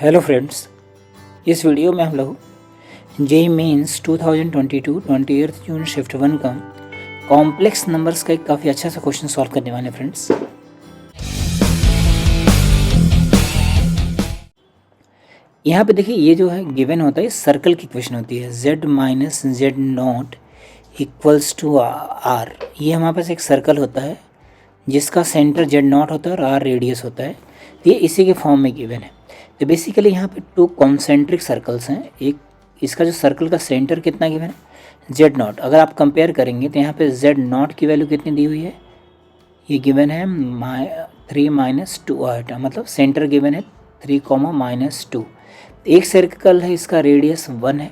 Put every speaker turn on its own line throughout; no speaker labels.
Hello friends, इस video में हम लोग जेईई मेंस 2022 28 जून शिफ्ट 1 का कॉम्प्लेक्स नंबर्स का एक काफ़ी अच्छा सा क्वेश्चन सॉल्व करने वाले हैं फ्रेंड्स। यहाँ पे देखिए, ये जो है गिवन होता है सर्कल की इक्वेशन होती है z minus z not equals to r। ये हमारे पास एक सर्कल होता है जिसका सेंटर जेड नॉट होता है और r रेडियस होता है। ये इसी के फॉर्म में गिवन है। तो बेसिकली यहाँ पे टू कॉन्सेंट्रिक सर्कल्स हैं। एक इसका जो सर्कल का सेंटर कितना गिवन है, जेड नॉट। अगर आप कंपेयर करेंगे तो यहाँ पे जेड नॉट की वैल्यू कितनी दी हुई है, ये गिवन है 3 माइनस 2 आइटा, मतलब सेंटर गिवन है 3 माइनस 2। एक सर्कल है, इसका रेडियस 1 है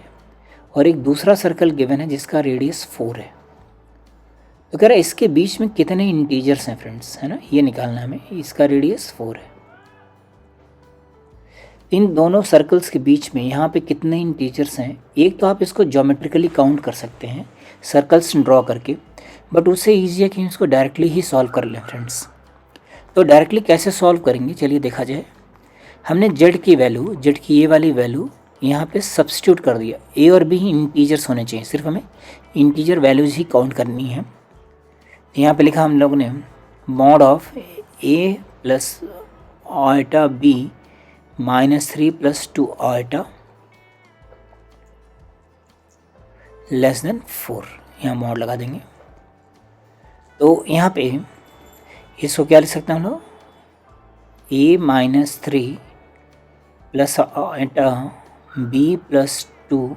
और एक दूसरा सर्कल गिवन है जिसका रेडियस 4 है। तो कह रहा है इसके बीच में कितने इंटीजर्स हैं फ्रेंड्स, है ना, ये निकालना हमें। इसका रेडियस 4 है। इन दोनों सर्कल्स के बीच में यहाँ पे कितने इंटीजर्स हैं, एक तो आप इसको ज्योमेट्रिकली काउंट कर सकते हैं सर्कल्स ड्रॉ करके, बट उससे ईजी है कि इसको डायरेक्टली ही सॉल्व कर लें फ्रेंड्स। तो डायरेक्टली कैसे सॉल्व करेंगे, चलिए देखा जाए। हमने जेड की वैल्यू, जेड की ये वाली वैल्यू यहाँ पे सब्स्टिट्यूट कर दिया। ए और बी ही इंटीजर्स होने चाहिए, सिर्फ हमें इंटीजर वैल्यूज ही काउंट करनी है। यहाँ पे लिखा हम लोग ने mod of a plus iota b -3 + 2 iota less than 4, यहाँ मॉड लगा देंगे। तो यहाँ पे इसको क्या लिख सकते हैं हम लोग, a -3 + iota b + 2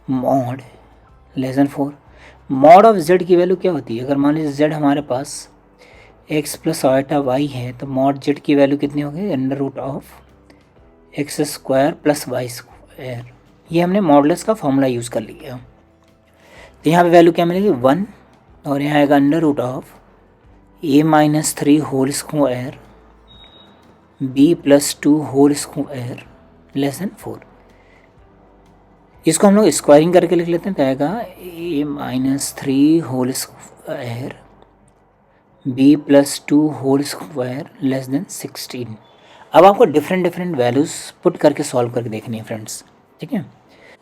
mod less than 4। Mod of z की वैल्यू क्या होती है, अगर मान लीजिए z हमारे पास x + आइटा y है तो मॉड z की वैल्यू कितनी होगी, √(x² + y²। ये हमने मॉडुलस का फॉर्मूला यूज़ कर लिया। तो यहाँ पे वैल्यू क्या मिलेगी, 1, और यहाँ आएगा √(a - 3 whole square b + 2 whole square less than 4। इसको हम लोग स्क्वायरिंग करके लिख लेते हैं। तो आएगा a - 3 whole square b + 2 whole square less than 16। अब आपको डिफरेंट वैल्यूज़ पुट करके सॉल्व करके देखनी है फ्रेंड्स, ठीक है।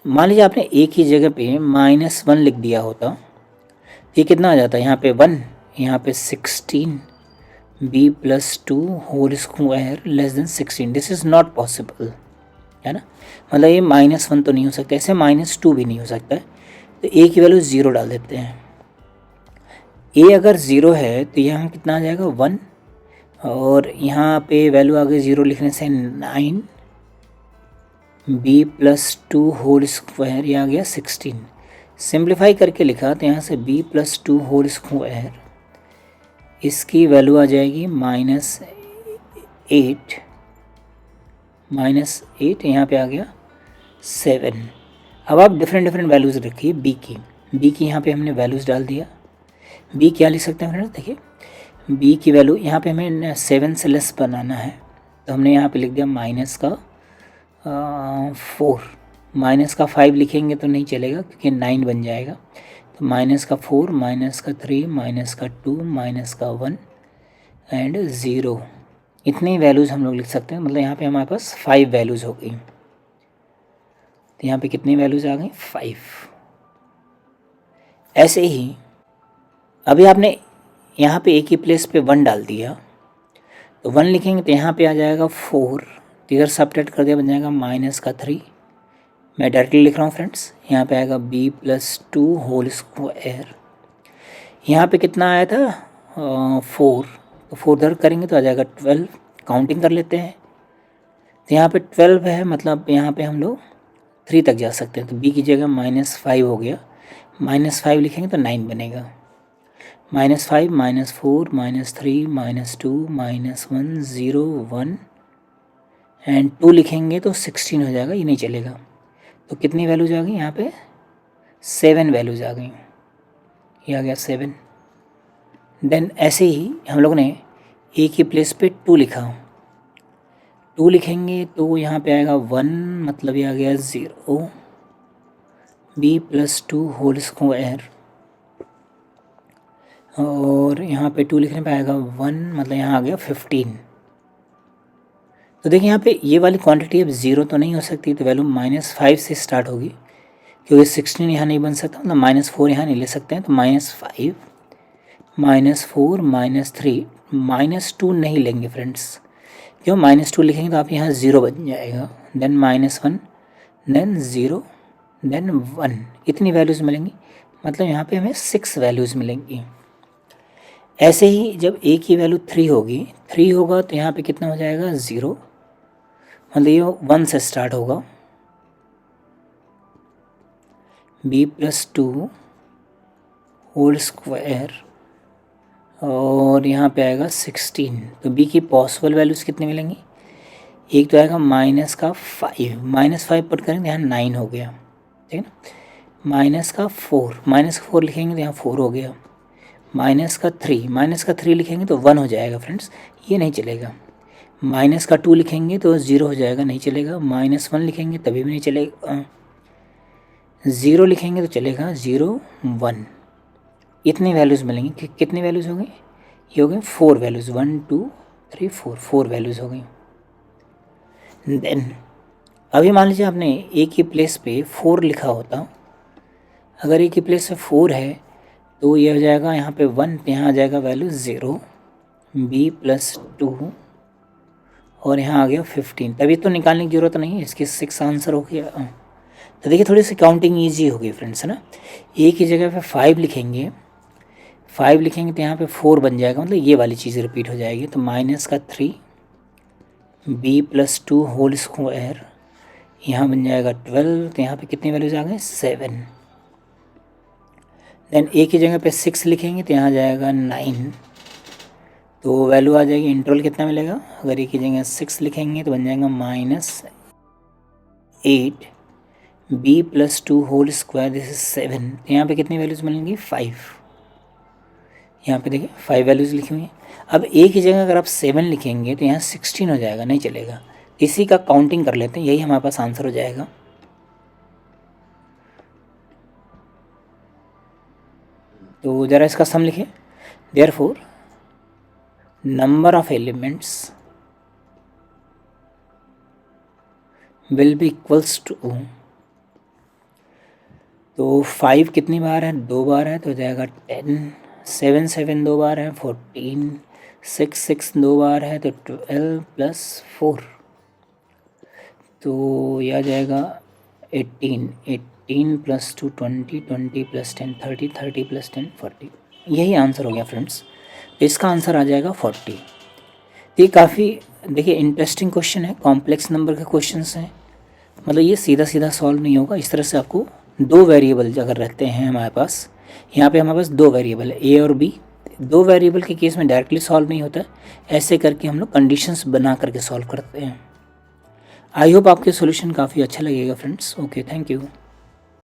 मान लीजिए आपने एक ही जगह पे -1 लिख दिया होता, ये कितना आ जाता है, यहाँ पे 1, यहाँ पे 16 b + 2 whole square less than 16। This is not possible, है ना, मतलब ये -1 तो नहीं हो सकता, ऐसे -2 भी नहीं हो सकता है। तो a की वैल्यू 0 डाल देते हैं। a अगर 0 है तो यहाँ कितना आ जाएगा, 1, और यहाँ पे वैल्यू आगे 0 लिखने से 9 b + 2 होल स्क्वायर, ये आ गया 16। सिंप्लीफाई करके लिखा तो यहाँ से b + 2 होल स्क्वायर, इसकी वैल्यू आ जाएगी -8 यहाँ पे आ गया 7। अब आप डिफरेंट वैल्यूज़ रखिए b की यहाँ पे हमने वैल्यूज़ डाल दिया। b क्या लिख सकते हैं फ्रेंड्स, देखिए b की वैल्यू यहाँ पे हमें 7 से लेस बनाना है, तो हमने यहाँ पे लिख दिया -4। -5 लिखेंगे तो नहीं चलेगा क्योंकि 9 बन जाएगा। तो -4, -3, -2, -1 एंड 0, इतनी वैल्यूज़ हम लोग लिख सकते हैं। मतलब यहाँ पे हमारे पास 5 वैल्यूज़ हो गई। तो यहाँ पे कितनी वैल्यूज़ आ गई, 5। ऐसे ही अभी आपने यहाँ पे एक ही प्लेस पे 1 डाल दिया, तो 1 लिखेंगे तो यहाँ पे आ जाएगा 4, तो इधर सब्ट्रैक्ट कर दिया, बन जाएगा -3। मैं डायरेक्टली लिख रहा हूँ फ्रेंड्स। यहाँ पे आएगा b + 2 होल स्क्वायर, यहाँ पे कितना आया था 4, तो 4 इधर करेंगे तो आ जाएगा 12। काउंटिंग कर लेते हैं, तो यहाँ पे 12 है, मतलब यहाँ पे हम लोग 3 तक जा सकते हैं। तो b की जगह -5 हो गया, -5 लिखेंगे तो 9 बनेगा। -5, -4, -3, -2, -1, 0, 1 एंड 2 लिखेंगे तो 16 हो जाएगा, ये नहीं चलेगा। तो कितनी वैल्यूज आ गई यहाँ पे, 7 वैल्यूज आ गई, ये आ गया 7। देन ऐसे ही हम लोग ने एक ही प्लेस पे 2 लिखा, 2 लिखेंगे तो यहाँ पे आएगा 1, मतलब ये आ गया 0, b + 2 होल स्क्वायर, और यहाँ पे 2 लिखने पे आएगा 1, मतलब यहाँ आ गया 15। तो देखिए यहाँ पे ये वाली क्वांटिटी अब 0 तो नहीं हो सकती, तो वैल्यू -5 से स्टार्ट होगी, क्योंकि 16 यहाँ नहीं बन सकता, मतलब -4 यहाँ नहीं ले सकते हैं। तो -5 -4 -3 -2 नहीं लेंगे फ्रेंड्स, क्यों? -2 लिखेंगे तो आप यहाँ 0 बन जाएगा, देन -1 देन 0 देन 1, इतनी वैल्यूज़ मिलेंगी, मतलब यहाँ पे हमें 6 वैल्यूज़ मिलेंगी। ऐसे ही जब a की वैल्यू 3 होगी, 3 होगा तो यहाँ पे कितना हो जाएगा 0, मतलब ये 1 से स्टार्ट होगा, b+2 होल स्क्वायर और यहाँ पे आएगा 16। तो b की पॉसिबल वैल्यूज़ कितनी मिलेंगी? एक तो आएगा -5 पुट करेंगे तो यहाँ 9 हो गया, ठीक है ना। -4 लिखेंगे तो यहाँ 4 हो गया, -3 लिखेंगे तो 1 हो जाएगा फ्रेंड्स, ये नहीं चलेगा। -2 लिखेंगे तो 0 हो जाएगा, नहीं चलेगा। -1 लिखेंगे तभी भी नहीं चलेगा। 0 लिखेंगे तो चलेगा, 0 1, इतनी वैल्यूज़ मिलेंगी। कितनी वैल्यूज़ हो गई? ये हो गई 4 वैल्यूज़, 1 2 3 4 वैल्यूज़ हो गई। देन अभी मान लीजिए आपने a की प्लेस पे 4 लिखा होता, अगर a की प्लेस पे 4 है तो ये हो जाएगा यहाँ पे 1, यहाँ आ जाएगा वैल्यू 0, b+2 और यहाँ आ गया 15। तभी तो निकालने की ज़रूरत नहीं है, इसके 6 आंसर हो गया। तो देखिए थोड़ी सी काउंटिंग ईजी हो गई फ्रेंड्स, है ना। a की जगह पे 5 लिखेंगे, तो यहाँ पे 4 बन जाएगा, मतलब ये वाली चीज़ रिपीट हो जाएगी। तो -3 b+2 होल स्क्वायर, यहाँ बन जाएगा 12, तो यहाँ पे कितनी वैल्यूज आ गई? 7। देन a की जगह पे 6 लिखेंगे तो यहाँ आ जाएगा 9, तो वैल्यू आ जाएगी, इंटरवल कितना मिलेगा? अगर a की जगह 6 लिखेंगे तो बन जाएगा -8 b+2 whole square, this is 7। तो यहाँ पे कितनी वैल्यूज़ मिलेंगी? 5। यहाँ पे देखिए 5 वैल्यूज़ लिखी हुई हैं। अब a की जगह अगर आप 7 लिखेंगे तो यहाँ 16 हो जाएगा, नहीं चलेगा। इसी का काउंटिंग कर लेते हैं, यही हमारे पास आंसर हो जाएगा। तो ज़रा इसका सम लिखिए। Therefore number of elements will be equals to, तो 5 कितनी बार है? 2 बार है, तो हो जाएगा 10, 7 7 2 बार है 14, 6 6 2 बार है तो 12 + 4, तो यह आ जाएगा 18 + 2 20, 20 + 10 30, 30 + 10 40। यही आंसर हो गया फ्रेंड्स, तो इसका आंसर आ जाएगा 40। तो ये काफ़ी देखिए इंटरेस्टिंग क्वेश्चन है, कॉम्प्लेक्स नंबर के क्वेश्चंस हैं, मतलब ये सीधा सीधा सॉल्व नहीं होगा। इस तरह से आपको 2 वेरिएबल अगर रहते हैं हमारे पास, यहाँ पे हमारे पास 2 वेरिएबल है a और b, 2 वेरिएबल के केस में डायरेक्टली सॉल्व नहीं होता है, ऐसे करके हम लोग कंडीशंस बना करके सॉल्व करते हैं। आई होप आपके सॉल्यूशन काफ़ी अच्छा लगेगा फ्रेंड्स। Okay, thank you.